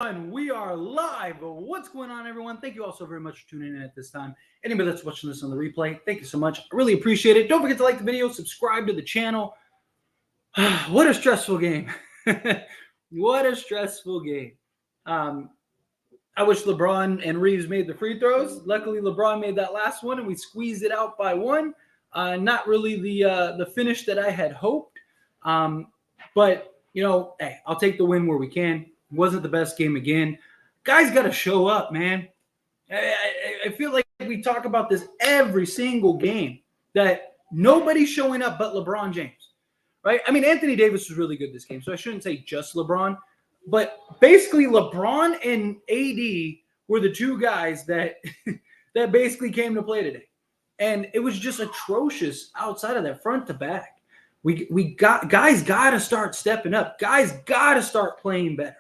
And we are live. What's going on, everyone? Thank you all so very much for tuning in at this time. Anybody that's watching this on the replay, thank you so much. I really appreciate it. Don't forget to like the video, subscribe to the channel. What a stressful game. What a stressful game. Um, I wish LeBron and Reeves made the free throws. Luckily, LeBron made that last one, and we squeezed it out by one. Not really the finish that I had hoped. But, hey, I'll take the win where we can. Wasn't the best game again. Guys got to show up, man. I feel like we talk about this every single game, that nobody's showing up but LeBron James, right? I mean, Anthony Davis was really good this game, so I shouldn't say just LeBron. But basically, LeBron and AD were the two guys that that basically came to play today. And it was just atrocious outside of that, front to back. We got guys got to start stepping up. Guys got to start playing better.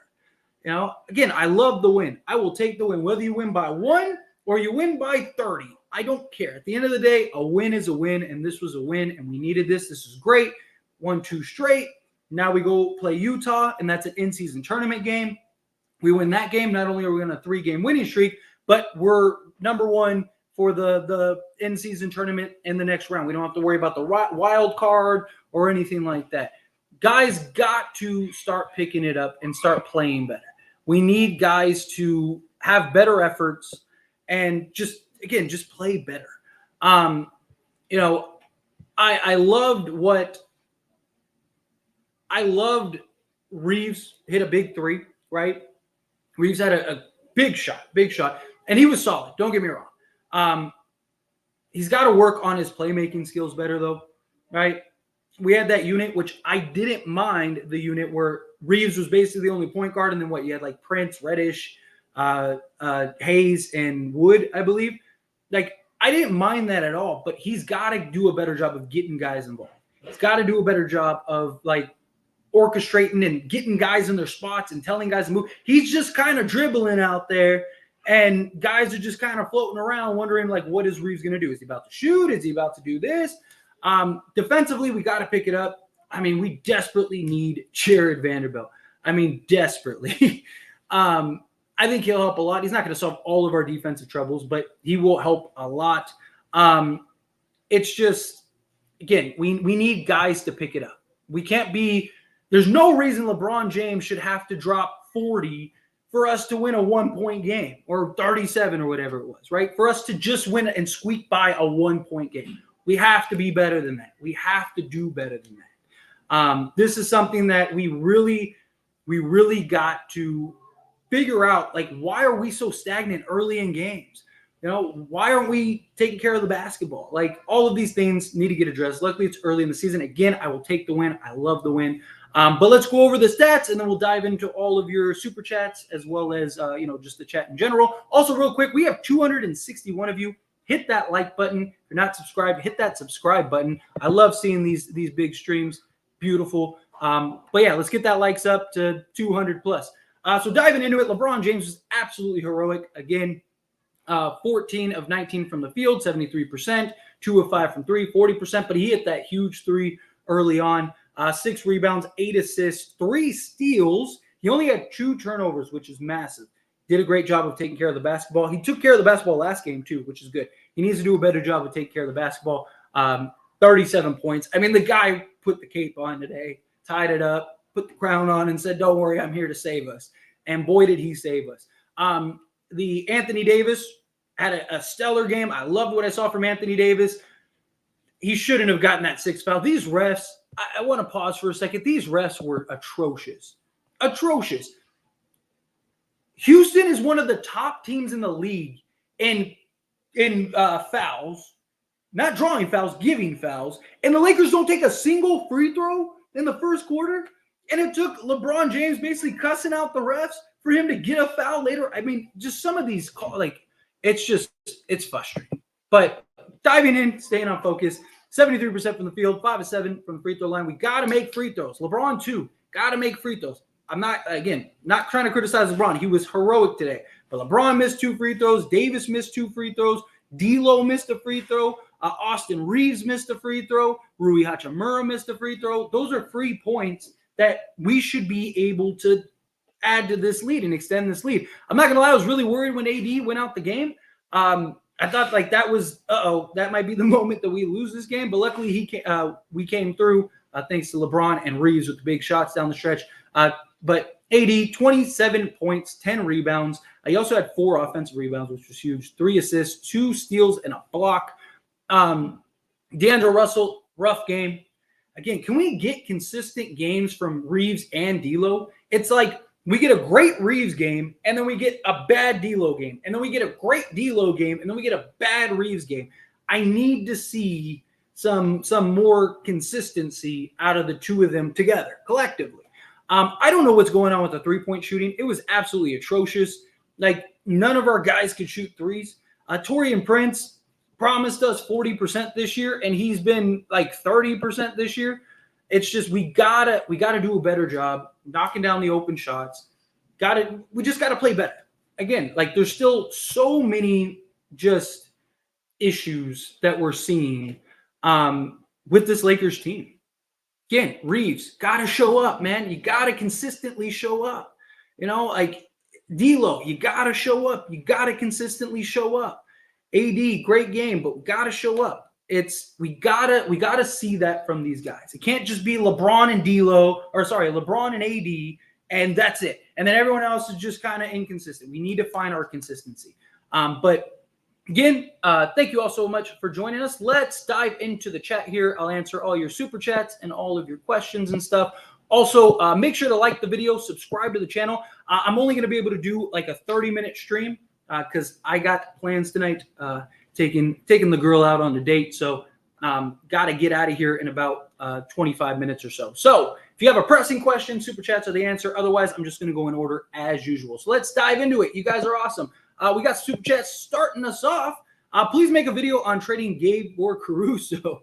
Again, I love the win. I will take the win, whether you win by 1 or you win by 30. I don't care. At the end of the day, a win is a win, and this was a win, and we needed this. This is great. 1-2 straight. Now we go play Utah, and that's an in-season tournament game. We win that game. Not only are we on a 3-game winning streak, but we're number 1 for the in-season tournament in the next round. We don't have to worry about the wild card or anything like that. Guys got to start picking it up and start playing better. We need guys to have better efforts and just play better. I loved Reeves hit a big 3, right? Reeves had a big shot, and he was solid. Don't get me wrong. He's got to work on his playmaking skills better, though, right? We had that unit, which I didn't mind, the unit where Reeves was basically the only point guard, and then you had like Prince, Reddish, Hayes, and Wood, I believe. Like, I didn't mind that at all, but he's got to do a better job of getting guys involved. He's got to do a better job of orchestrating and getting guys in their spots and telling guys to move. He's just kind of dribbling out there, and guys are just kind of floating around wondering, what is Reeves going to do? Is he about to shoot? Is he about to do this? Defensively, we got to pick it up. I mean, we desperately need Jared Vanderbilt. I mean, desperately. I think he'll help a lot. He's not going to solve all of our defensive troubles, but he will help a lot. It's just, again, we need guys to pick it up. We can't be – there's no reason LeBron James should have to drop 40 for us to win a 1-point game, or 37 or whatever it was, right? For us to just win and squeak by a 1-point game. We have to be better than that. We have to do better than that. This is something that we really got to figure out. Why are we so stagnant early in games? Why aren't we taking care of the basketball? All of these things need to get addressed. Luckily, it's early in the season. Again, I will take the win. I love the win. But let's go over the stats, and then we'll dive into all of your super chats, as well as just the chat in general. Also, real quick, we have 261 of you. Hit that like button. If you're not subscribed, hit that subscribe button. I love seeing these big streams. Beautiful. But yeah, let's get that likes up to 200 plus. So diving into it, LeBron James was absolutely heroic. Again, 14 of 19 from the field, 73%, 2 of 5 from 3, 40%. But he hit that huge 3 early on. 6 rebounds, 8 assists, 3 steals. He only had 2 turnovers, which is massive. Did a great job of taking care of the basketball. He took care of the basketball last game, too, which is good. He needs to do a better job of taking care of the basketball. 37 points. I mean, the guy put the cape on today, tied it up, put the crown on, and said, don't worry, I'm here to save us. And boy, did he save us. The Anthony Davis had a stellar game. I loved what I saw from Anthony Davis. He shouldn't have gotten that 6th foul. These refs, I want to pause for a second. These refs were atrocious. Atrocious. Houston is one of the top teams in the league in fouls, not drawing fouls, giving fouls. And the Lakers don't take a single free throw in the first quarter. And it took LeBron James basically cussing out the refs for him to get a foul later. I mean, just some of these calls, it's frustrating. But diving in, staying on focus, 73% from the field, 5 of 7 from the free throw line. We got to make free throws. LeBron, too, got to make free throws. I'm not trying to criticize LeBron. He was heroic today. But LeBron missed 2 free throws. Davis missed 2 free throws. D'Lo missed a free throw. Austin Reeves missed a free throw. Rui Hachimura missed a free throw. Those are free points that we should be able to add to this lead and extend this lead. I'm not gonna lie, I was really worried when AD went out the game. I thought like that was that might be the moment that we lose this game, but luckily we came through thanks to LeBron and Reeves with the big shots down the stretch. But AD 27 points, 10 rebounds. He also had 4 offensive rebounds, which was huge. 3 assists, 2 steals, and a block. D'Angelo Russell, rough game. Again, can we get consistent games from Reeves and D'Lo? It's like we get a great Reeves game, and then we get a bad D'Lo game, and then we get a great D'Lo game, and then we get a bad Reeves game. I need to see some more consistency out of the two of them together, collectively. I don't know what's going on with the three-point shooting. It was absolutely atrocious. Like, none of our guys could shoot threes. Taurean Prince promised us 40% this year, and he's been like 30% this year. It's just we gotta do a better job knocking down the open shots. We just gotta play better. Again, like there's still so many just issues that we're seeing with this Lakers team. Again, Reeves gotta show up, man. You gotta consistently show up. You know, like D'Lo, you gotta show up. You gotta consistently show up. AD, great game, but we gotta show up. We gotta see that from these guys. It can't just be LeBron and LeBron and AD, and that's it. And then everyone else is just kind of inconsistent. We need to find our consistency. But again, thank you all so much for joining us. Let's dive into the chat here. I'll answer all your super chats and all of your questions and stuff. Also, make sure to like the video, subscribe to the channel. I'm only going to be able to do like a 30-minute stream because I got plans tonight. Taking the girl out on a date. So got to get out of here in about 25 minutes or so. So if you have a pressing question, super chats are the answer. Otherwise, I'm just going to go in order as usual. So let's dive into it. You guys are awesome. We got super chats starting us off. Please make a video on trading Gabe or Caruso.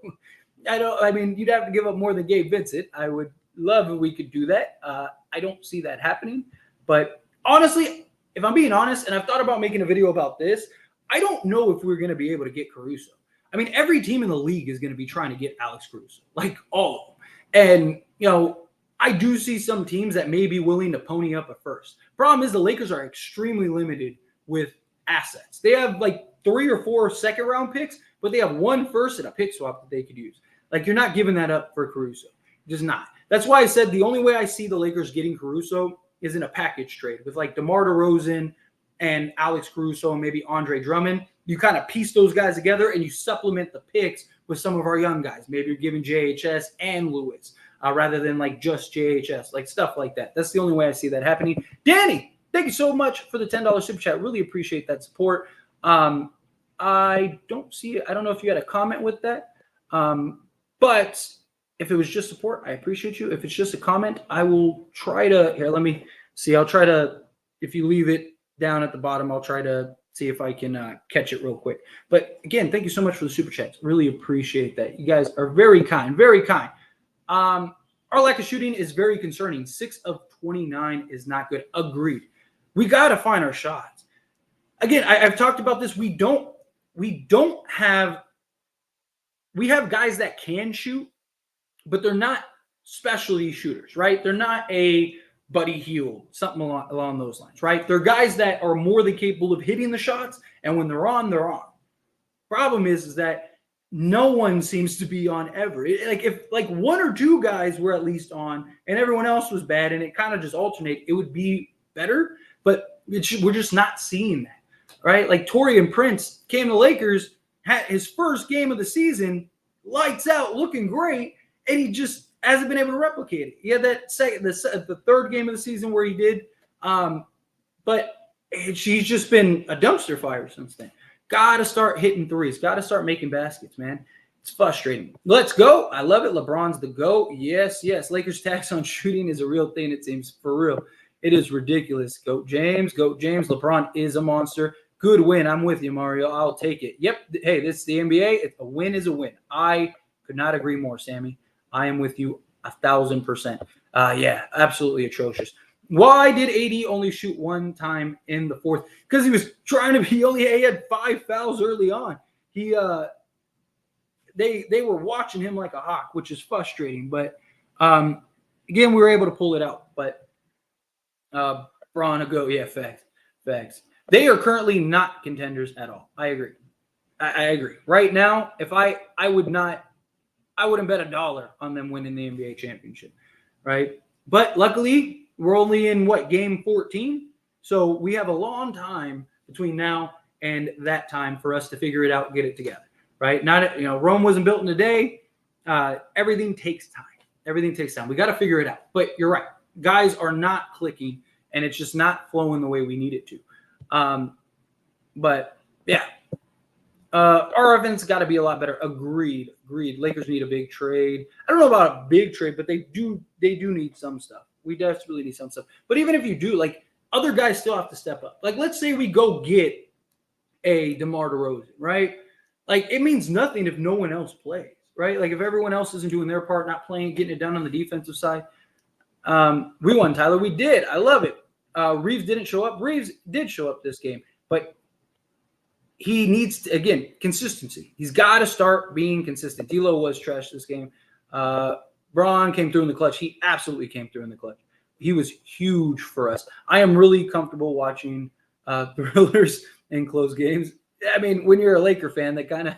I mean, you'd have to give up more than Gabe Vincent. I would love if we could do that. I don't see that happening. But honestly, if I'm being honest, and I've thought about making a video about this, I don't know if we're going to be able to get Caruso. I mean, every team in the league is going to be trying to get Alex Caruso, like all of them. And, you know, I do see some teams that may be willing to pony up a first. Problem is the Lakers are extremely limited with assets. They have like 3 or 4 second-round picks, but they have 1 first and a pick swap that they could use. Like, you're not giving that up for Caruso. Just not. That's why I said the only way I see the Lakers getting Caruso is in a package trade with like DeMar DeRozan and Alex Caruso and maybe Andre Drummond. You kind of piece those guys together and you supplement the picks with some of our young guys. Maybe you're giving JHS and Lewis rather than like just JHS, like stuff like that. That's the only way I see that happening. Danny, thank you so much for the $10 super chat. Really appreciate that support. I don't know if you had a comment with that. But if it was just support, I appreciate you. If it's just a comment, I will try to, here, let me see. I'll try to, if you leave it down at the bottom, I'll try to see if I can catch it real quick. But again, thank you so much for the super chats. Really appreciate that. You guys are very kind, very kind. Our lack of shooting is very concerning. 6 of 29 is not good. Agreed. We got to find our shots. Again, I've talked about this. We have guys that can shoot, but they're not specialty shooters, right? They're not a Buddy Hield, something along those lines, right? They're guys that are more than capable of hitting the shots, and when they're on, they're on. Problem is that no one seems to be on ever. If 1 or 2 guys were at least on, and everyone else was bad, and it kind of just alternate, it would be better. But we're just not seeing that, right? Like Taurean Prince came to Lakers, had his first game of the season, lights out, looking great, and he just hasn't been able to replicate it. He had that the third game of the season where he did, but he's just been a dumpster fire since then. Got to start hitting threes. Got to start making baskets, man. It's frustrating. Let's go. I love it. LeBron's the GOAT. Yes. Lakers tax on shooting is a real thing, it seems. For real. It is ridiculous. GOAT James. LeBron is a monster. Good win. I'm with you, Mario. I'll take it. Yep. Hey, this is the NBA. A win is a win. I could not agree more, Sammy. I am with you 1,000%. Yeah, absolutely atrocious. Why did AD only shoot 1 time in the fourth? Because he was trying to he had 5 fouls early on. They were watching him like a hawk, which is frustrating. But again, we were able to pull it out. But Braun a go. Yeah, facts. They are currently not contenders at all. I agree. I agree. Right now, if I would not, I wouldn't bet $1 on them winning the NBA championship, right? But luckily, we're only in game 14, so we have a long time between now and that time for us to figure it out, get it together, right? Not Rome wasn't built in a day. Everything takes time. Everything takes time. We got to figure it out. But you're right. Guys are not clicking, and it's just not flowing the way we need it to. But yeah. Our offense got to be a lot better. Agreed. Lakers need a big trade. I don't know about a big trade, but they do need some stuff. We desperately need some stuff. But even if you do, other guys still have to step up. Let's say we go get a DeMar DeRozan, right? It means nothing if no one else plays, right? If everyone else isn't doing their part, not playing, getting it done on the defensive side. We won, Tyler. We did. I love it. Reeves didn't show up. Reeves did show up this game, but he needs, again, consistency. He's got to start being consistent. D'Lo was trash this game. Braun came through in the clutch. He absolutely came through in the clutch. He was huge for us. I am really comfortable watching thrillers in close games. I mean, when you're a Laker fan, that kind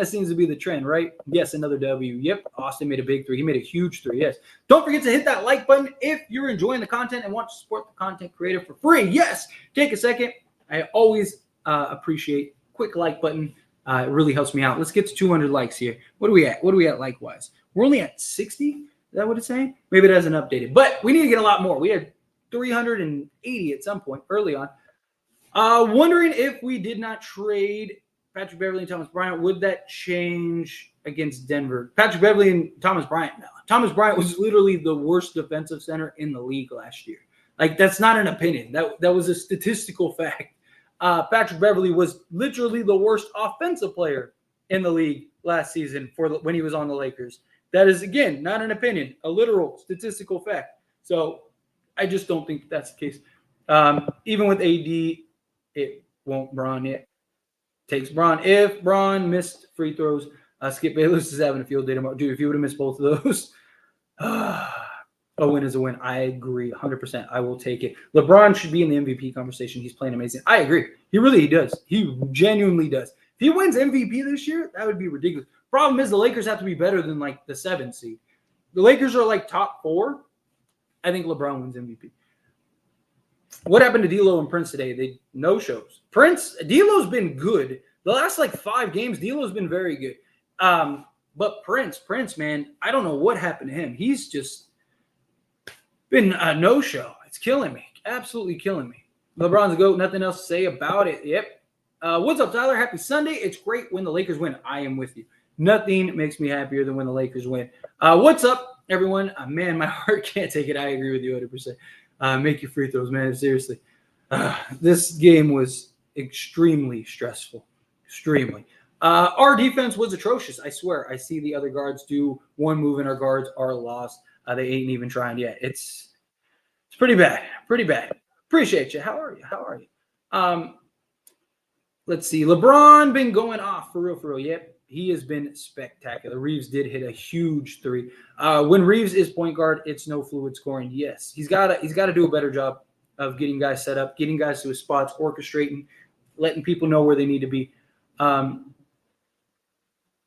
of seems to be the trend, right? Yes, another W. Yep, Austin made a big three. He made a huge three, yes. Don't forget to hit that like button if you're enjoying the content and want to support the content creator for free. Yes, take a second. I always appreciate quick like button. It really helps me out. Let's get to 200 likes here. What are we at likewise? We're only at 60. Is that what it's saying? Maybe it hasn't updated, but we need to get a lot more. We had 380 at some point early on. Wondering if we did not trade Patrick Beverley and Thomas Bryant, would that change against Denver? Patrick Beverley and Thomas Bryant. No. Thomas Bryant was literally the worst defensive center in the league last year. That's not an opinion. That was a statistical fact. Patrick Beverley was literally the worst offensive player in the league last season when he was on the Lakers. That is, again, not an opinion, a literal statistical fact. So I just don't think that's the case. Even with AD, it won't Braun yet. Takes Braun. If Braun missed free throws, Skip Bayless is having a field day tomorrow. Dude, if you would have missed both of those, a win is a win. I agree 100%. I will take it. LeBron should be in the MVP conversation. He's playing amazing. I agree. He does. He genuinely does. If he wins MVP this year, that would be ridiculous. Problem is the Lakers have to be better than the 7th seed. The Lakers are top 4. I think LeBron wins MVP. What happened to D'Lo and Prince today? They no shows. D'Lo's been good. The last 5 games, D'Lo's been very good. But Prince, man, I don't know what happened to him. He's just been a no-show. It's killing me. Absolutely killing me. LeBron's a GOAT. Nothing else to say about it. Yep. What's up, Tyler? Happy Sunday. It's great when the Lakers win. I am with you. Nothing makes me happier than when the Lakers win. What's up, everyone? Man, my heart can't take it. I agree with you 100%. Make your free throws, man. Seriously. This game was extremely stressful. Extremely. Our defense was atrocious. I swear. I see the other guards do one move and our guards are lost. They ain't even trying yet. It's pretty bad. Pretty bad. Appreciate you. How are you? Let's see. LeBron been going off for real. Yep. He has been spectacular. Reeves did hit a huge three. When Reeves is point guard, it's no fluid scoring. Yes. He's got to do a better job of getting guys set up, getting guys to his spots, orchestrating, letting people know where they need to be. I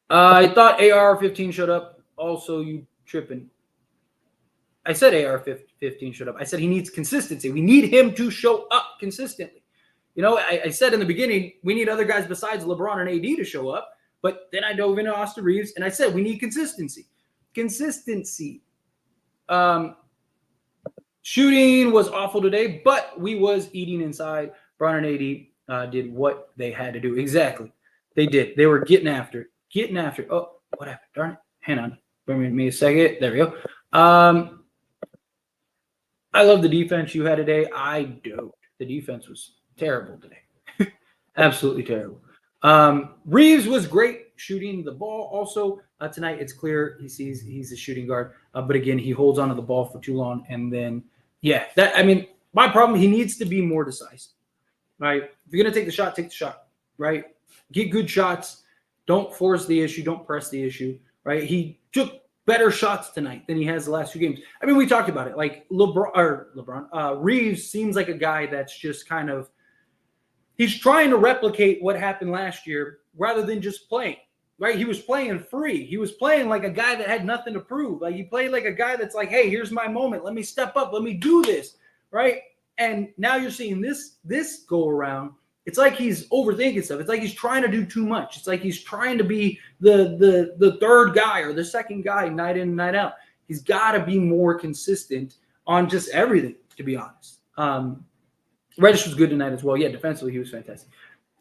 thought AR-15 showed up. Also, you tripping. I said AR-15 showed up. I said he needs consistency. We need him to show up consistently. I said in the beginning, we need other guys besides LeBron and AD to show up. But then I dove into Austin Reeves, and I said we need consistency. Shooting was awful today, but we was eating inside. Bron and AD did what they had to do. Exactly. They did. They were getting after it. Oh, what happened? Darn it. Hang on. Bring me a second. There we go. I love the defense you had today. I don't. The defense was terrible today. Absolutely terrible. Reeves was great shooting the ball. Also, tonight it's clear he sees he's a shooting guard. But again, he holds onto the ball for too long. And then, my problem, he needs to be more decisive. Right? If you're going to take the shot, right? Get good shots. Don't force the issue. Don't press the issue. Right? He took better shots tonight than he has the last few games. I mean, we talked about it. Like Reeves seems like a guy that's just kind of, he's trying to replicate what happened last year rather than just playing, right? He was playing free. He was playing like a guy that had nothing to prove. Like, he played like a guy that's like, hey, here's my moment. Let me step up. Let me do this, right? And now you're seeing this go around. It's like he's overthinking stuff. It's like he's trying to do too much. It's like he's trying to be the third guy or the second guy night in, night out. He's got to be more consistent on just everything, to be honest. Reddish was good tonight as well. Yeah, defensively, he was fantastic.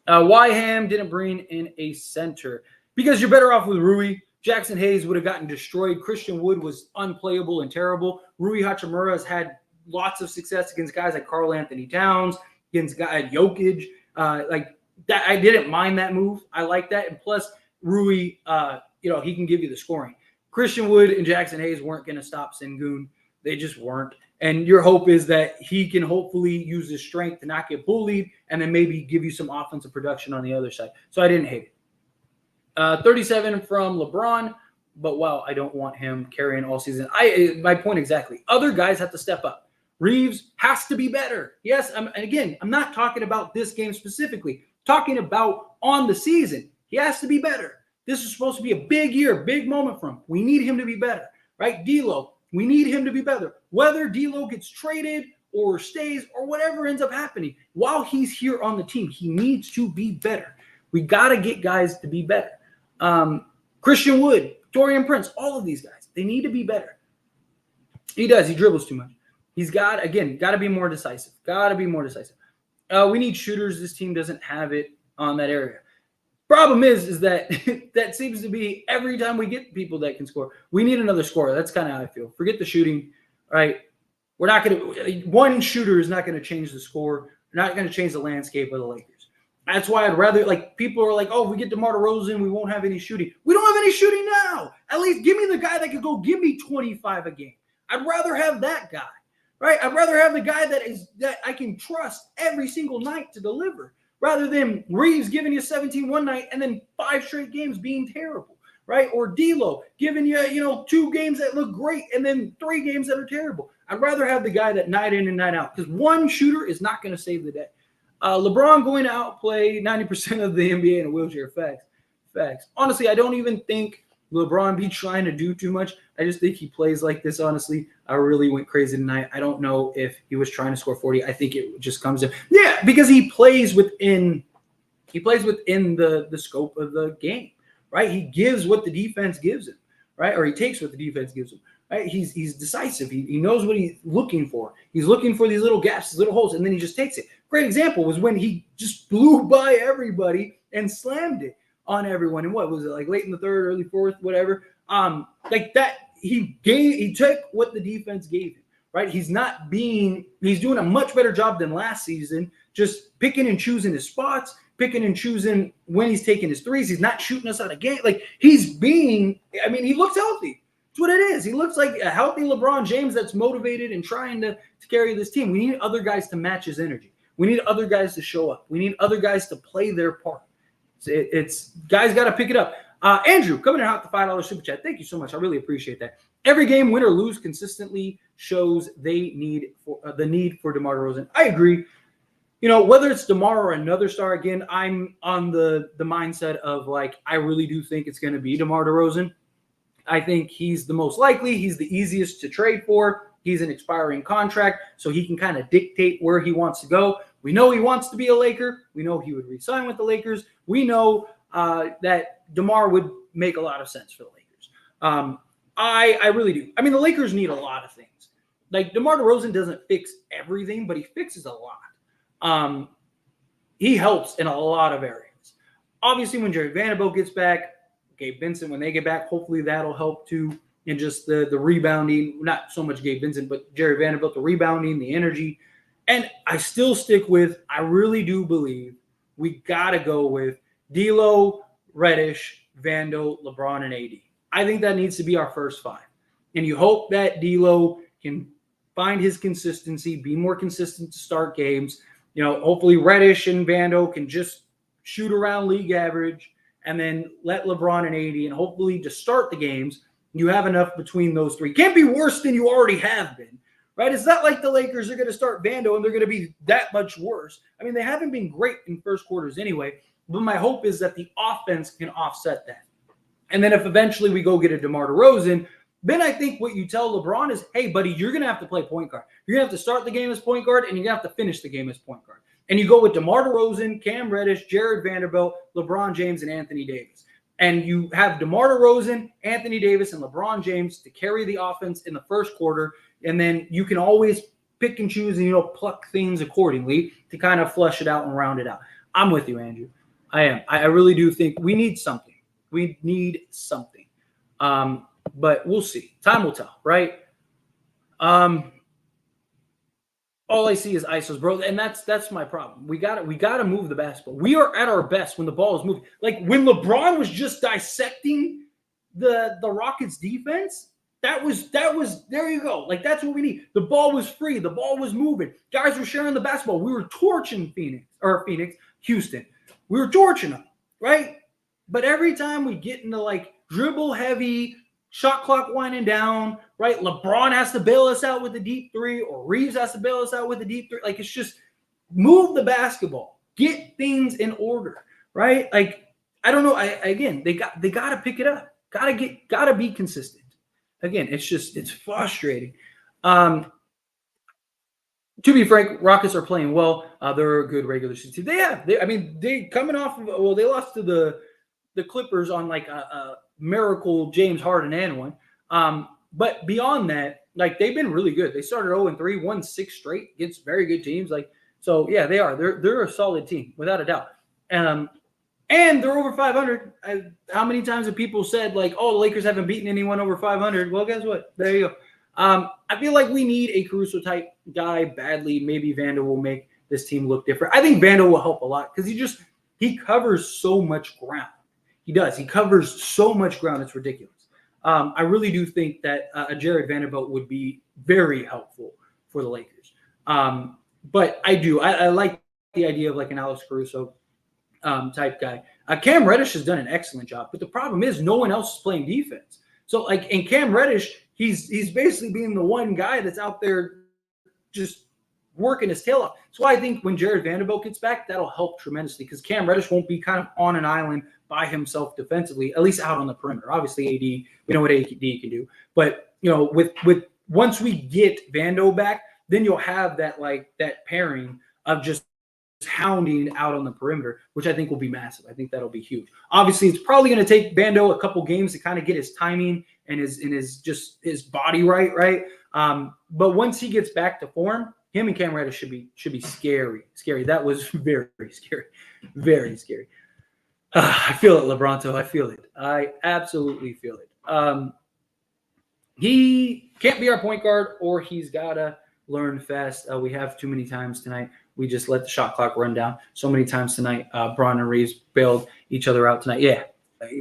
Wyham didn't bring in a center because you're better off with Rui. Jackson Hayes would have gotten destroyed. Christian Wood was unplayable and terrible. Rui Hachimura has had lots of success against guys like Karl Anthony Towns, against guys Jokic. Like that, I didn't mind that move. I like that. And plus, Rui, he can give you the scoring. Christian Wood and Jackson Hayes weren't going to stop Sengun. They just weren't. And your hope is that he can hopefully use his strength to not get bullied and then maybe give you some offensive production on the other side. So I didn't hate it. 37 from LeBron, but wow, I don't want him carrying all season. My point exactly. Other guys have to step up. Reeves has to be better. Yes, and again, I'm not talking about this game specifically. I'm talking about on the season. He has to be better. This is supposed to be a big year, big moment for him. We need him to be better, right? D'Lo, we need him to be better. Whether D'Lo gets traded or stays or whatever ends up happening, while he's here on the team, he needs to be better. We got to get guys to be better. Christian Wood, Taurean Prince, all of these guys, they need to be better. He does. He dribbles too much. He's got to be more decisive. Got to be more decisive. We need shooters. This team doesn't have it on that area. Problem is that that seems to be every time we get people that can score. We need another scorer. That's kind of how I feel. Forget the shooting, right? We're not going to – one shooter is not going to change the score. Not going to change the landscape of the Lakers. That's why I'd rather – like, people are like, oh, if we get DeMar DeRozan, we won't have any shooting. We don't have any shooting now. At least give me the guy that could go give me 25 a game. I'd rather have that guy. Right? I'd rather have the guy that I can trust every single night to deliver rather than Reeves giving you 17 one night and then 5 straight games being terrible, right? Or D'Lo giving you, 2 games that look great and then 3 games that are terrible. I'd rather have the guy that night in and night out because one shooter is not going to save the day. LeBron going to outplay 90% of the NBA in a wheelchair. Facts. Honestly, I don't even think LeBron be trying to do too much. I just think he plays like this, honestly. I really went crazy tonight. I don't know if he was trying to score 40. I think it just comes in. Yeah, because he plays within the scope of the game, right? He gives what the defense gives him, right? Or he takes what the defense gives him, right? He's decisive. He knows what he's looking for. He's looking for these little gaps, these little holes, and then he just takes it. Great example was when he just blew by everybody and slammed it on everyone. And what was it, like late in the third, early fourth, whatever? Like that, he took what the defense gave him, right? He's doing a much better job than last season, just picking and choosing his spots, picking and choosing when he's taking his threes. He's not shooting us out of game. Like he looks healthy. That's what it is. He looks like a healthy LeBron James that's motivated and trying to carry this team. We need other guys to match his energy. We need other guys to show up. We need other guys to play their part. It's guys got to pick it up. Andrew, coming in hot, the $5 super chat. Thank you so much. I really appreciate that. Every game, win or lose, consistently shows the need for DeMar DeRozan. I agree. Whether it's DeMar or another star, again, I'm on the mindset of like I really do think it's going to be DeMar DeRozan. I think he's the most likely. He's the easiest to trade for. He's an expiring contract, so he can kind of dictate where he wants to go. We know he wants to be a Laker. We know he would re-sign with the Lakers. We know that DeMar would make a lot of sense for the Lakers. I really do. I mean, the Lakers need a lot of things. Like DeMar DeRozan doesn't fix everything, but he fixes a lot. He helps in a lot of areas. Obviously, when Jerry Vanderbilt gets back, Gabe Vincent, when they get back, hopefully that'll help too. And just the rebounding, not so much Gabe Vincent, but Jerry Vanderbilt, the rebounding, the energy. And I still stick with, I really do believe we got to go with D'Lo, Reddish, Vando, LeBron, and AD. I think that needs to be our first 5. And you hope that D'Lo can find his consistency, be more consistent to start games. Hopefully Reddish and Vando can just shoot around league average and then let LeBron and AD and hopefully to start the games You have enough between those three. Can't be worse than you already have been, right? It's not like the Lakers are going to start Vando and they're going to be that much worse. I mean, they haven't been great in first quarters anyway, but my hope is that the offense can offset that. And then if eventually we go get a DeMar DeRozan, then I think what you tell LeBron is, hey, buddy, you're going to have to play point guard. You're going to have to start the game as point guard, and you're going to have to finish the game as point guard. And you go with DeMar DeRozan, Cam Reddish, Jared Vanderbilt, LeBron James, and Anthony Davis. And you have DeMar DeRozan, Anthony Davis, and LeBron James to carry the offense in the first quarter. And then you can always pick and choose and, pluck things accordingly to kind of flush it out and round it out. I'm with you, Andrew. I am. I really do think we need something. We need something. But we'll see. Time will tell, right? All I see is ISOs, bro, and that's my problem. We gotta move the basketball. We are at our best when the ball is moving. Like when LeBron was just dissecting the Rockets defense, that was there you go. Like that's what we need. The ball was free, the ball was moving. Guys were sharing the basketball. We were torching Houston. We were torching them, right? But every time we get into like dribble heavy, shot clock winding down, right? LeBron has to bail us out with the deep three, or Reeves has to bail us out with the deep three. Like it's just move the basketball, get things in order, right? Like I don't know. They got to pick it up. Got to be consistent. Again, it's frustrating. To be frank, Rockets are playing well. They're a good regular season team. They coming off of they lost to the Clippers on like a miracle James Harden and one. But beyond that, like they've been really good. They started 0-3, won 6 straight against very good teams. Like so, yeah, they are. They're a solid team without a doubt. And they're over 500. How many times have people said like, "Oh, the Lakers haven't beaten anyone over 500"? Well, guess what? There you go. I feel like we need a Caruso type guy badly. Maybe Vando will make this team look different. I think Vando will help a lot because he covers so much ground. He does. He covers so much ground. It's ridiculous. I really do think that a Jared Vanderbilt would be very helpful for the Lakers. But I like the idea of like an Alex Caruso type guy. Cam Reddish has done an excellent job, but the problem is no one else is playing defense. So like in Cam Reddish, he's basically being the one guy that's out there just working his tail off. So I think when Jared Vanderbilt gets back, that'll help tremendously because Cam Reddish won't be kind of on an island by himself defensively, at least out on the perimeter. Obviously, AD, we know what AD can do. But, with once we get Vando back, then you'll have that pairing of just hounding out on the perimeter, which I think will be massive. I think that'll be huge. Obviously, it's probably going to take Vando a couple games to kind of get his timing and his body right? But once he gets back to form, him and Cam Reddish should be scary. That was very scary. Very scary. I feel it, Lebronto. I feel it. I absolutely feel it. He can't be our point guard, or he's got to learn fast. We have too many times tonight. We just let the shot clock run down so many times tonight. Braun and Reeves bailed each other out tonight. Yeah,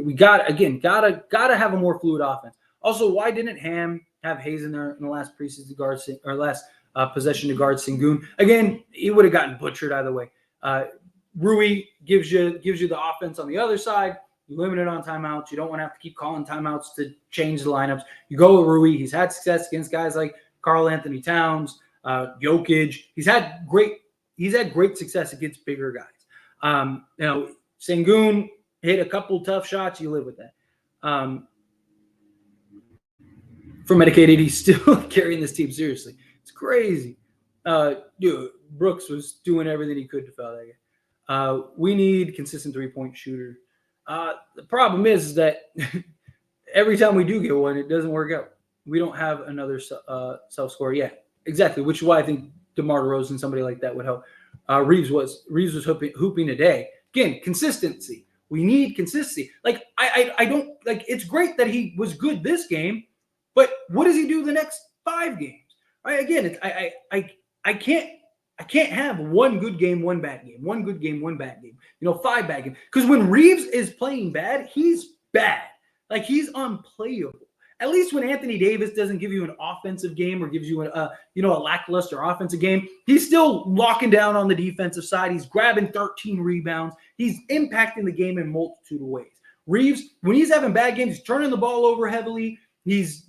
we gotta have a more fluid offense. Also, why didn't Ham have Hayes in there in the last preseason guard or last possession to guard Sengun? Again, he would have gotten butchered either way. Rui gives you the offense on the other side. You limit it on timeouts. You don't want to have to keep calling timeouts to change the lineups. You go with Rui. He's had success against guys like Karl Anthony Towns, Jokic. He's had great success against bigger guys. Sengun hit a couple tough shots. You live with that. For Medicated, he's still carrying this team seriously. It's crazy. Brooks was doing everything he could to foul that guy. We need consistent three-point shooter. The problem is that every time we do get one, it doesn't work out. We don't have another self-scorer yet. Exactly, which is why I think DeMar DeRozan, somebody like that, would help. Reeves was hooping a day. Again, consistency. We need consistency. Like I don't like. It's great that he was good this game, but what does he do the next 5 games? Right? Again, I can't have one good game, one bad game, one good game, one bad game. 5 bad games. Because when Reeves is playing bad, he's bad. Like he's unplayable. At least when Anthony Davis doesn't give you an offensive game or gives you a lackluster offensive game, he's still locking down on the defensive side. He's grabbing 13 rebounds. He's impacting the game in a multitude of ways. Reeves, when he's having bad games, he's turning the ball over heavily. He's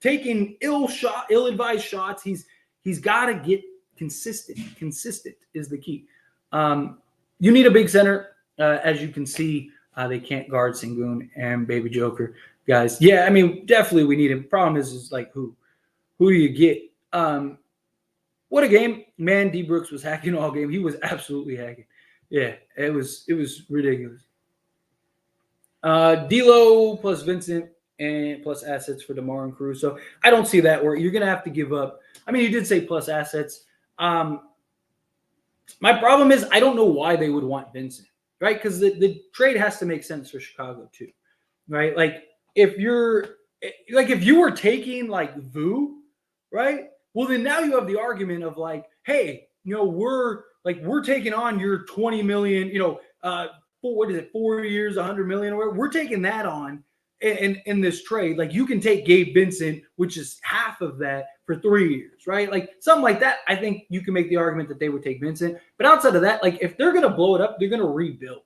taking ill-advised shots. He's got to get consistent. Consistent is the key. You need a big center. As you can see, they can't guard Sengun and Baby Joker, guys. Yeah, I mean, definitely we need him. Problem is like who do you get? What a game, man! D Brooks was hacking all game. He was absolutely hacking. Yeah, it was ridiculous. D'Lo plus Vincent and plus assets for DeMar and Caruso. I don't see that where you're going to have to give up. I mean, you did say plus assets. My problem is I don't know why they would want Vincent, right? Because the trade has to make sense for Chicago too, right? Like if you were taking like Vu, right? Well, then now you have the argument of like, hey, we're taking on your 20 million, what is it, 4 years, 100 million, or whatever. We're taking that on in this trade. Like you can take Gabe Vincent, which is half of that, for 3 years, right? Like something like that. I think you can make the argument that they would take Vincent. But outside of that, like if they're going to blow it up, they're going to rebuild,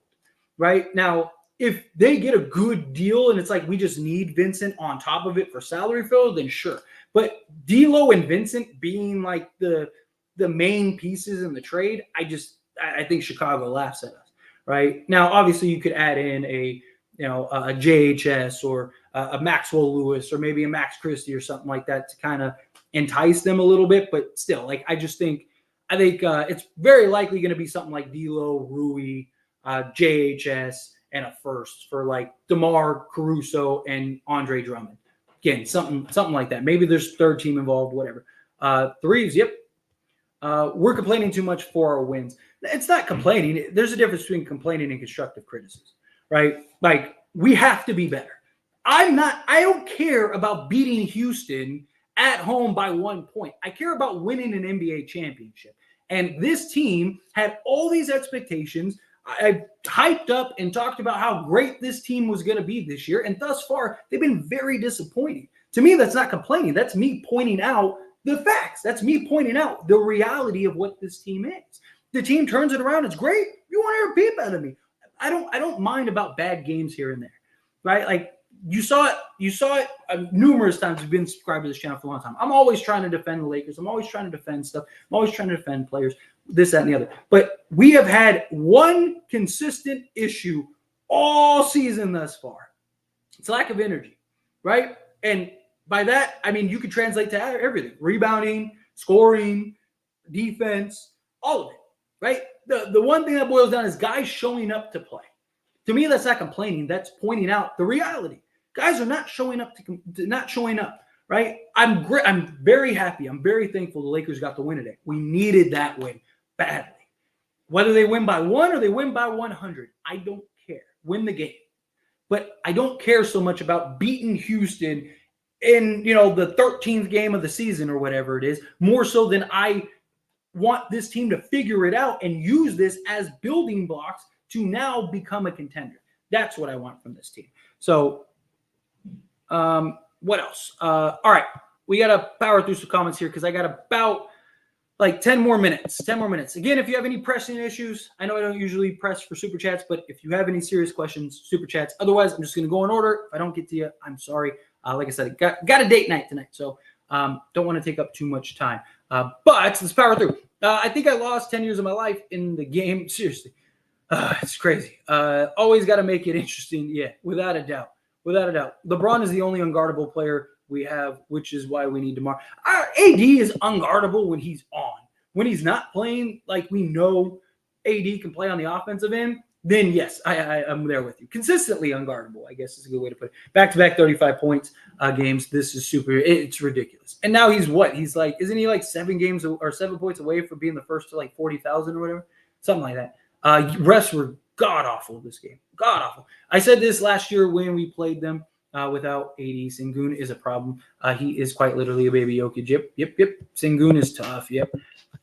right? Now, if they get a good deal and it's like we just need Vincent on top of it for salary fill, then sure. But D'Lo and Vincent being like the main pieces in the trade, I think Chicago laughs at us, right? Now, obviously, you could add in a JHS or a Maxwell Lewis or maybe a Max Christie or something like that to kind of entice them a little bit. But still, like I think it's very likely going to be something like D'Lo, Rui, JHS, and a first for like DeMar, Caruso, and Andre Drummond. Again, something like that. Maybe there's third team involved, whatever. Threes, yep. We're complaining too much for our wins. It's not complaining. There's a difference between complaining and constructive criticism, right? Like we have to be better. I don't care about beating Houston at home by 1 point. I care about winning an NBA championship. And this team had all these expectations. I hyped up and talked about how great this team was going to be this year. And thus far, they've been very disappointing. To me, that's not complaining. That's me pointing out the facts. That's me pointing out the reality of what this team is. The team turns it around. It's great. You want to hear a peep out of me. I don't mind about bad games here and there, right? Like you saw it numerous times. You've been subscribed to this channel for a long time. I'm always trying to defend the Lakers. I'm always trying to defend stuff. I'm always trying to defend players, this, that, and the other. But we have had one consistent issue all season thus far. It's lack of energy, right? And by that, I mean, you could translate to everything. Rebounding, scoring, defense, all of it, right? The one thing that boils down is guys showing up to play. To me, that's not complaining. That's pointing out the reality. Guys are not showing up right? I'm very happy. I'm very thankful the Lakers got the win today. We needed that win badly. Whether they win by 1 or they win by 100, I don't care. Win the game. But I don't care so much about beating Houston in, the 13th game of the season or whatever it is, more so than I want this team to figure it out and use this as building blocks to now become a contender. That's what I want from this team. So, what else? All right. We got to power through some comments here because I got about like 10 more minutes. 10 more minutes. Again, if you have any pressing issues, I know I don't usually press for super chats, but if you have any serious questions, super chats. Otherwise, I'm just going to go in order. If I don't get to you, I'm sorry. Like I said, got a date night tonight, so don't want to take up too much time. But let's power through. I think I lost 10 years of my life in the game. Seriously. It's crazy. Always got to make it interesting. Yeah, without a doubt. Without a doubt. LeBron is the only unguardable player we have, which is why we need DeMar. Our AD is unguardable when he's on. When he's not playing, like we know AD can play on the offensive end, then yes, I'm there with you. Consistently unguardable, I guess is a good way to put it. Back-to-back 35 points games. This is it's ridiculous. And now he's what? He's like, isn't he like 7 games or 7 points away from being the first to like 40,000 or whatever? Something like that. Refs were god-awful this game. God-awful. I said this last year when we played them without AD. Sengun is a problem. He is quite literally a baby Jokic. Yep. Sengun is tough. Yep.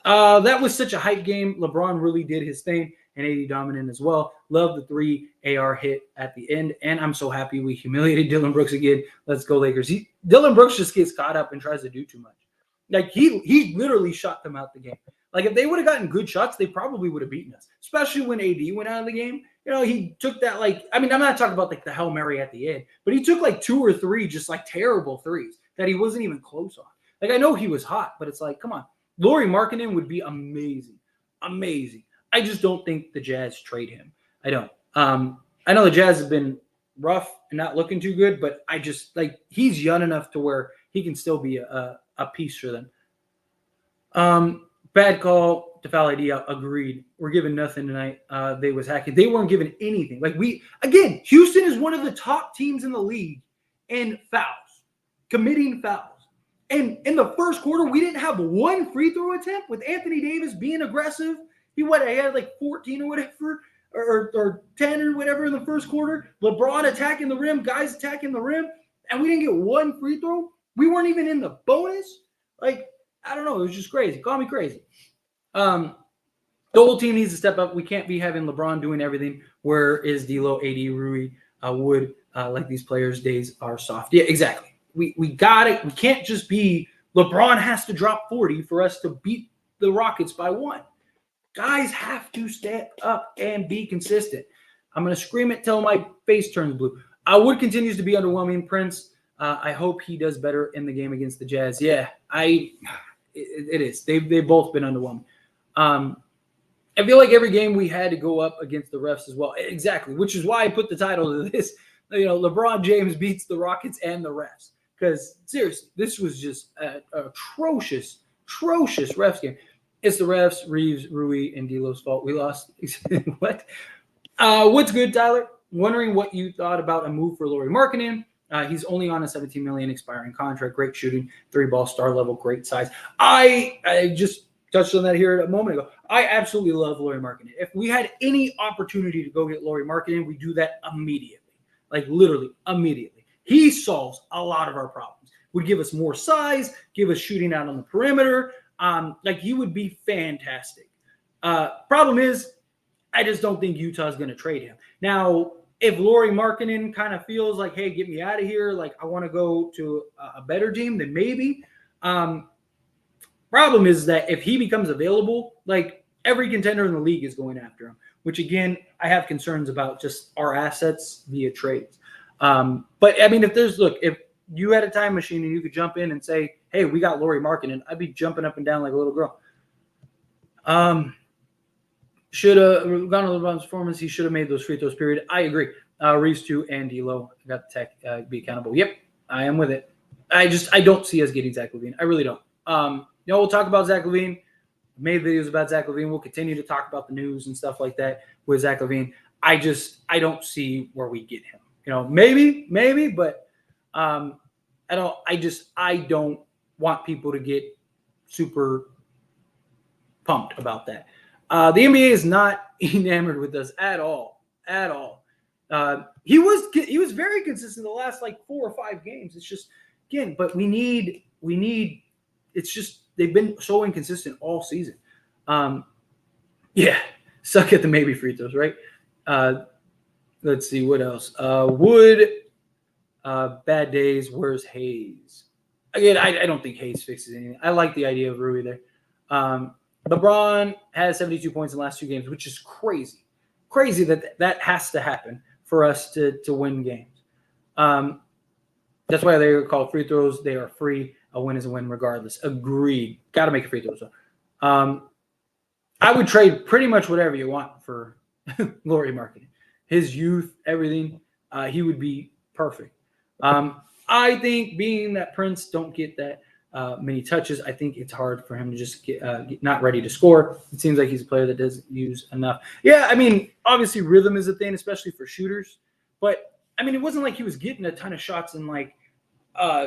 That was such a hype game. LeBron really did his thing, and AD dominant as well. Love the 3 AR hit at the end, and I'm so happy we humiliated Dillon Brooks again. Let's go Lakers. Dillon Brooks just gets caught up and tries to do too much. Like he literally shot them out the game. Like if they would have gotten good shots, they probably would have beaten us, especially when AD went out of the game. He took that I'm not talking about like the Hail Mary at the end, but he took like 2 or 3 just like terrible threes that he wasn't even close on. Like I know he was hot, but it's like, come on. Lauri Markkanen would be amazing. Amazing. I just don't think the Jazz trade him. I don't. I know the Jazz have been rough and not looking too good, but I just he's young enough to where he can still be a piece for them. Bad call to foul ID. Agreed. We're giving nothing tonight. They was hacking. They weren't giving anything. Houston is one of the top teams in the league in fouls, committing fouls. And in the first quarter, we didn't have one free throw attempt with Anthony Davis being aggressive. He had like 14 or whatever, or 10 or whatever in the first quarter. LeBron attacking the rim, guys attacking the rim, and we didn't get one free throw. We weren't even in the bonus. I don't know. It was just crazy. Call me crazy. The whole team needs to step up. We can't be having LeBron doing everything. Where is D'Lo, AD, Rui, Wood? Like these players' days are soft. Yeah, exactly. We got it. We can't just be LeBron has to drop 40 for us to beat the Rockets by 1. Guys have to step up and be consistent. I'm going to scream it till my face turns blue. Wood continues to be underwhelming. Prince, I hope he does better in the game against the Jazz. Yeah, it is. They've both been underwhelming. I feel like every game we had to go up against the refs as well. Exactly, which is why I put the title to this. LeBron James beats the Rockets and the refs. Because seriously, this was just an atrocious refs game. It's the refs, Reeves, Rui, and D'Lo's fault. We lost. What? What's good, Tyler? Wondering what you thought about a move for Lauri Markkanen. He's only on a $17 million expiring contract. Great shooting, 3-ball, star level, great size. I just touched on that here a moment ago. I absolutely love Lauri Markkanen. If we had any opportunity to go get Lauri Markkanen, we do that immediately. Literally immediately. He solves a lot of our problems. Would give us more size, give us shooting out on the perimeter. He would be fantastic. Problem is, I just don't think Utah's going to trade him. Now, if Lauri Markkanen kind of feels like, hey, get me out of here, I want to go to a better team, then maybe. Problem is that if he becomes available, every contender in the league is going after him, which again, I have concerns about just our assets via trades. But I mean, if you had a time machine and you could jump in and say, hey, we got Lauri Markkanen, I'd be jumping up and down like a little girl. Should have gone to LeBron's performance. He should have made those free throws, period. I agree. Reeves too and D'Lo got the tech be accountable. Yep, I am with it. I don't see us getting Zach LaVine. I really don't. We'll talk about Zach LaVine. Made videos about Zach LaVine. We'll continue to talk about the news and stuff like that with Zach LaVine. I don't see where we get him. Maybe, but I don't want people to get super pumped about that. The NBA is not enamored with us at all. He was very consistent the last 4 or 5 games. It's just but we need. It's just they've been so inconsistent all season. Yeah, suck at the maybe free throws, right? Let's see what else. Wood, bad days. Where's Hayes? Again, I don't think Hayes fixes anything. I like the idea of Rui there. LeBron has 72 points in the last 2 games, which is crazy. Crazy that has to happen for us to win games. That's why they are called free throws. They are free. A win is a win regardless. Agreed. Got to make a free throw. I would trade pretty much whatever you want for Lauri Markkanen. His youth, everything, he would be perfect. I think being that Prince don't get that many touches, I think it's hard for him to just get not ready to score. It seems like he's a player that doesn't use enough. Yeah, I mean, obviously rhythm is a thing, especially for shooters. But, I mean, it wasn't like he was getting a ton of shots in,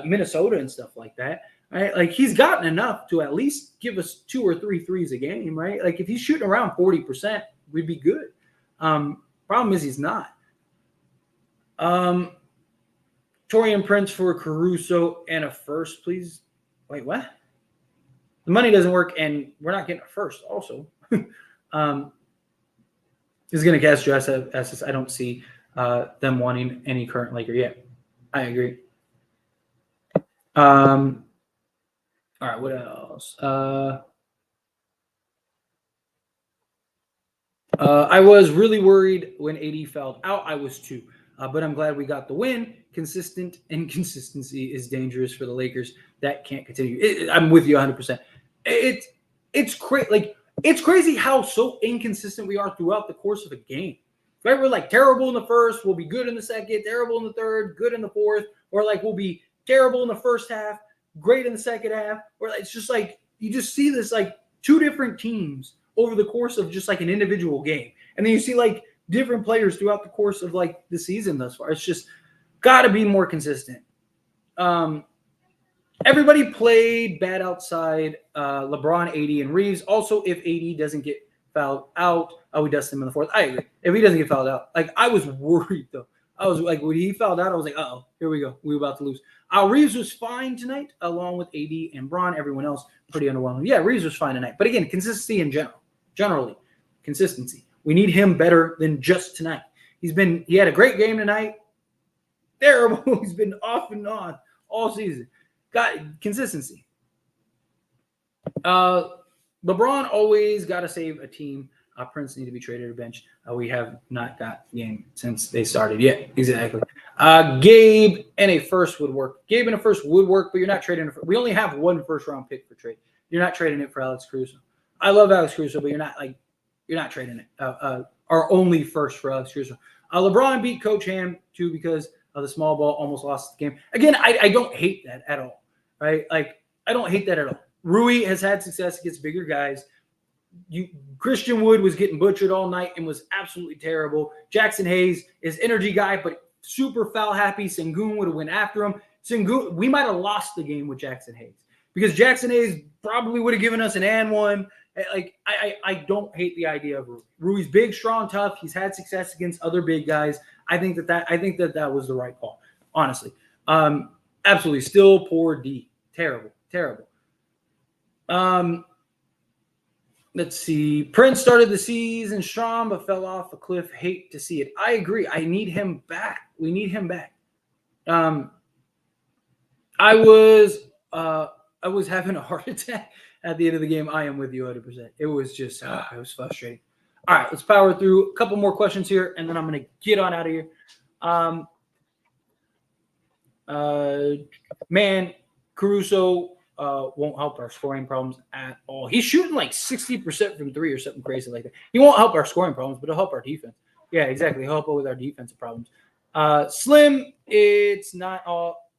Minnesota and stuff like that. Right? He's gotten enough to at least give us 2 or 3 threes a game, right? If he's shooting around 40%, we'd be good. Problem is he's not. Torian Prince for Caruso and a first, please. Wait, what? The money doesn't work, and we're not getting a first also. Is going to cast your assets. I don't see them wanting any current Laker yet. I agree. All right, what else? I was really worried when AD fouled out. I was too. But I'm glad we got the win. Consistent inconsistency is dangerous for the Lakers. That can't continue. I'm with you 100%. It's crazy. Like it's crazy how so inconsistent we are throughout the course of a game. Right? We're like terrible in the first, we'll be good in the second, terrible in the third, good in the fourth, or like we'll be terrible in the first half, great in the second half. Or it's just like you just see this like two different teams over the course of just like an individual game, and then you see like different players throughout the course of like the season thus far. It's just got to be more consistent. Everybody played bad outside. LeBron, AD, and Reeves. Also, if AD doesn't get fouled out, we dust him in the fourth. I agree. If he doesn't get fouled out, like I was worried though. I was like, when he fouled out, I was like, oh, here we go. We're about to lose. Reeves was fine tonight, along with AD and Bron. Everyone else pretty underwhelming. Yeah, Reeves was fine tonight. But again, consistency in generally, consistency. We need him better than just tonight. He had a great game tonight. Terrible. He's been off and on all season. Got consistency. LeBron always got to save a team. Prince need to be traded to bench. We have not got game since they started yet. Exactly. Gabe and a first would work. Gabe and a first would work, but you're not trading. We only have one first round pick for trade. You're not trading it for Alex Caruso. I love Alex Caruso, but you're not trading it. Our only first for Alex Caruso. LeBron beat Coach Ham too because of the small ball. Almost lost the game. Again, I don't hate that at all. Right? Like I don't hate that at all. Rui has had success against bigger guys. Christian Wood was getting butchered all night and was absolutely terrible. Jackson Hayes is energy guy, but super foul happy. Sengun would have went after him. Sengun, we might have lost the game with Jackson Hayes because Jackson Hayes probably would have given us an and one. Like I don't hate the idea of Rui. Rui's big, strong, tough. He's had success against other big guys. I think that was the right call. Honestly, absolutely. Still poor D. Terrible. Let's see. Prince started the season strong, but fell off a cliff. Hate to see it. I agree. I need him back. We need him back. I was having a heart attack at the end of the game. I am with you 100%. It was just, it was frustrating. All right, let's power through a couple more questions here, and then I'm going to get on out of here. Man, Caruso won't help our scoring problems at all. He's shooting like 60% from three or something crazy like that. He won't help our scoring problems, but he'll help our defense. Yeah, exactly. He'll help with our defensive problems. Slim, it's not all.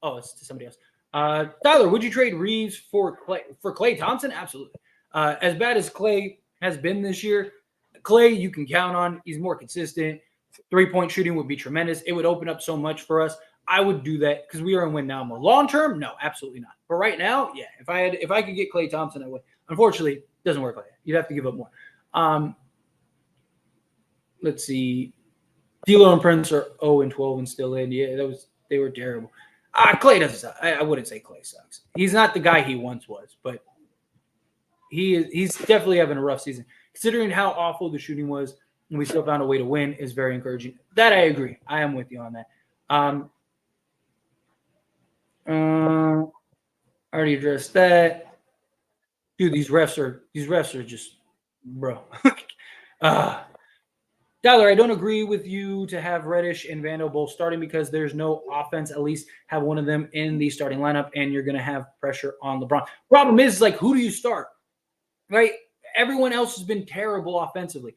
Oh, it's to somebody else. Tyler, would you trade Reeves for Klay Thompson? Absolutely. As bad as Klay has been this year, Klay you can count on. He's more consistent. 3-point shooting would be tremendous. It would open up so much for us. I would do that because we are in win now mode. Long term, no, absolutely not. But right now, yeah, if I could get Klay Thompson, I would. Unfortunately, it doesn't work like that. You'd have to give up more. Let's see. D'Lo and Prince are 0-12 and still in. Yeah, they were terrible. Klay doesn't suck. I wouldn't say Klay sucks. He's not the guy he once was, but he's definitely having a rough season. Considering how awful the shooting was, and we still found a way to win is very encouraging. That I agree. I am with you on that. I already addressed that. Dude, these refs are just, bro. Tyler, I don't agree with you to have Reddish and Vando both starting because there's no offense. At least have one of them in the starting lineup, and you're going to have pressure on LeBron. Problem is, like, who do you start? Right? Everyone else has been terrible offensively.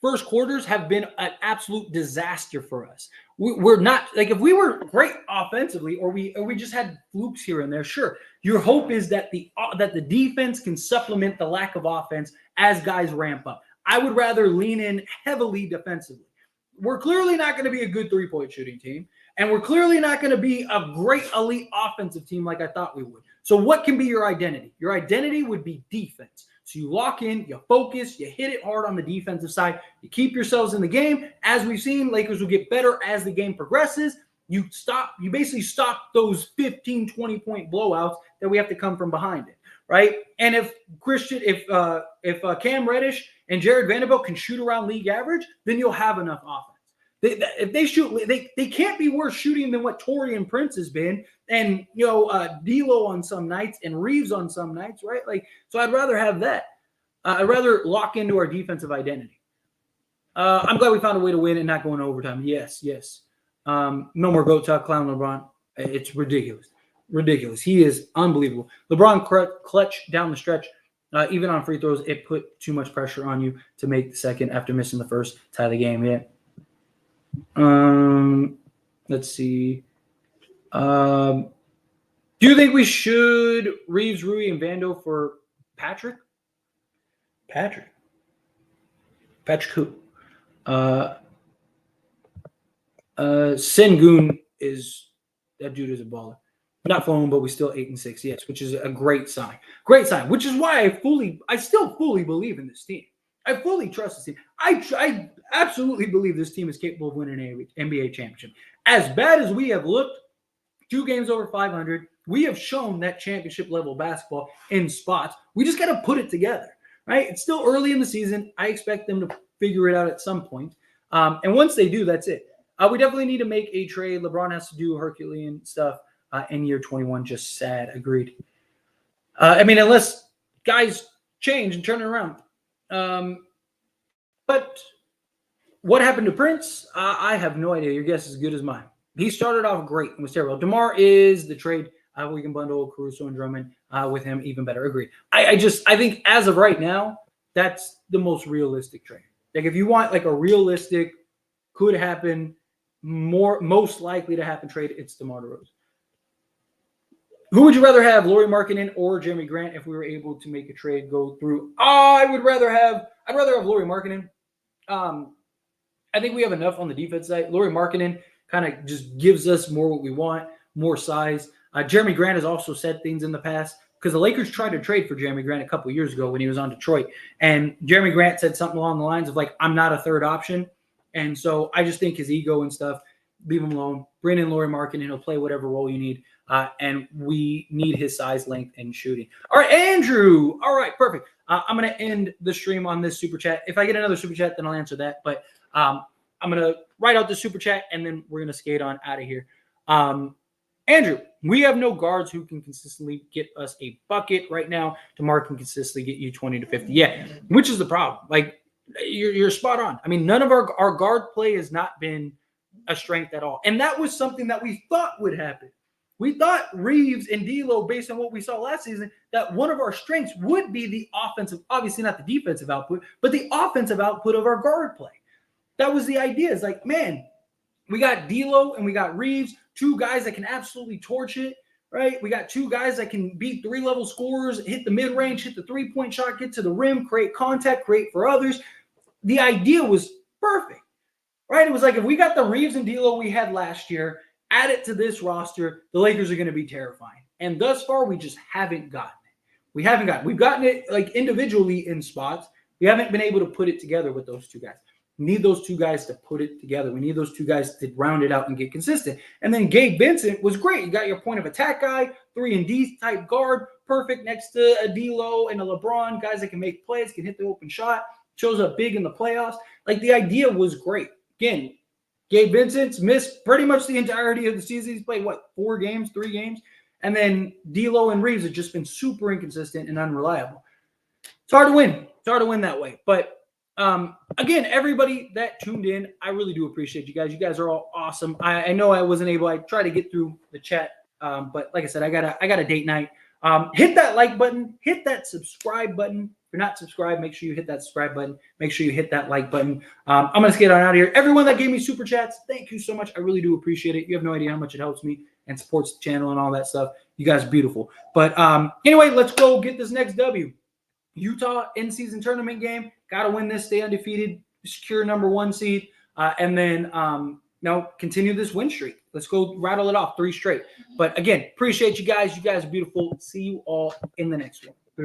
First quarters have been an absolute disaster for us. We're not like if we were great offensively, or we just had flukes here and there. Sure, your hope is that the defense can supplement the lack of offense as guys ramp up. I would rather lean in heavily defensively. We're clearly not going to be a good 3-point shooting team, and we're clearly not going to be a great elite offensive team like I thought we would. So what can be your identity? Your identity would be defense. So you lock in, you focus, you hit it hard on the defensive side, you keep yourselves in the game. As we've seen, Lakers will get better as the game progresses. You basically stop those 15, 20-point blowouts that we have to come from behind it, right? And if Cam Reddish and Jared Vanderbilt can shoot around league average, then you'll have enough offense. If they shoot, they can't be worse shooting than what Taurean Prince has been, and D'Lo on some nights and Reeves on some nights, right? Like, so I'd rather have that. I'd rather lock into our defensive identity. I'm glad we found a way to win and not going to overtime. Yes, yes. No more GOAT talk, clown LeBron. It's ridiculous. Ridiculous. He is unbelievable. LeBron clutch down the stretch. Even on free throws, it put too much pressure on you to make the second after missing the first, tie the game. Yeah. Let's see. Do you think we should Reeves, Rui, and Vando for Patrick? Patrick who? Sengun that dude is a baller. Not flown, but we still 8-6, yes, which is a great sign. Great sign, which is why I still fully believe in this team. I fully trust this team. I absolutely believe this team is capable of winning an NBA championship. As bad as we have looked, 2 games over 500, we have shown that championship level basketball in spots. We just got to put it together, right? It's still early in the season. I expect them to figure it out at some point. And once they do, that's it. We definitely need to make a trade. LeBron has to do Herculean stuff in year 21. Just sad. Agreed. I mean, unless guys change and turn it around. But what happened to Prince? I have no idea. Your guess is as good as mine. He started off great and was terrible. DeMar is the trade. We can bundle Caruso and Drummond with him even better. Agreed. I think as of right now, that's the most realistic trade. Like if you want like a realistic, could happen, most likely to happen trade, it's DeMar DeRozan. Who would you rather have, Lauri Markkanen or Jeremy Grant, if we were able to make a trade go through? I'd rather have Lauri Markkanen. I think we have enough on the defense side. Lauri Markkanen kind of just gives us more what we want, more size. Jeremy Grant has also said things in the past because the Lakers tried to trade for Jeremy Grant a couple of years ago when he was on Detroit. And Jeremy Grant said something along the lines of like, I'm not a third option. And so I just think his ego and stuff, leave him alone. Bring in Lauri Markkanen. He'll play whatever role you need. And we need his size, length, and shooting. All right, Andrew. All right, perfect. I'm going to end the stream on this super chat. If I get another super chat, then I'll answer that. But I'm going to write out the super chat, and then we're going to skate on out of here. Andrew, we have no guards who can consistently get us a bucket right now. DeMar can consistently get you 20 to 50. Yeah, which is the problem. Like, you're spot on. I mean, none of our guard play has not been a strength at all. And that was something that we thought would happen. We thought Reeves and D'Lo, based on what we saw last season, that one of our strengths would be the offensive, obviously not the defensive output, but the offensive output of our guard play. That was the idea. It's like, man, we got D'Lo and we got Reeves, 2 guys that can absolutely torch it, right? We got 2 guys that can be 3-level scorers, hit the mid-range, hit the 3-point shot, get to the rim, create contact, create for others. The idea was perfect, right? It was like if we got the Reeves and D'Lo we had last year, add it to this roster, the Lakers are going to be terrifying. And thus far, we just haven't gotten it. We've gotten it like individually in spots. We haven't been able to put it together with those 2 guys. We need those 2 guys to put it together. We need those 2 guys to round it out and get consistent. And then Gabe Vincent was great. You got your point of attack guy, 3-and-D type guard, perfect next to a D'Lo and a LeBron, guys that can make plays, can hit the open shot, shows up big in the playoffs. Like the idea was great. Again, Gabe Vincent's missed pretty much the entirety of the season. He's played, 3 games? And then D'Lo and Reeves have just been super inconsistent and unreliable. It's hard to win. It's hard to win that way. But, again, everybody that tuned in, I really do appreciate you guys. You guys are all awesome. I know I wasn't able – I tried to get through the chat. But like I said, I got a date night. Hit that like button. Hit that subscribe button. If you're not subscribed, make sure you hit that subscribe button. Make sure you hit that like button. I'm going to skate on out of here. Everyone that gave me super chats, thank you so much. I really do appreciate it. You have no idea how much it helps me and supports the channel and all that stuff. You guys are beautiful. But anyway, let's go get this next W. Utah in-season tournament game. Got to win this, stay undefeated, secure number 1 seed, and then continue this win streak. Let's go rattle it off 3 straight. But again, appreciate you guys. You guys are beautiful. See you all in the next one.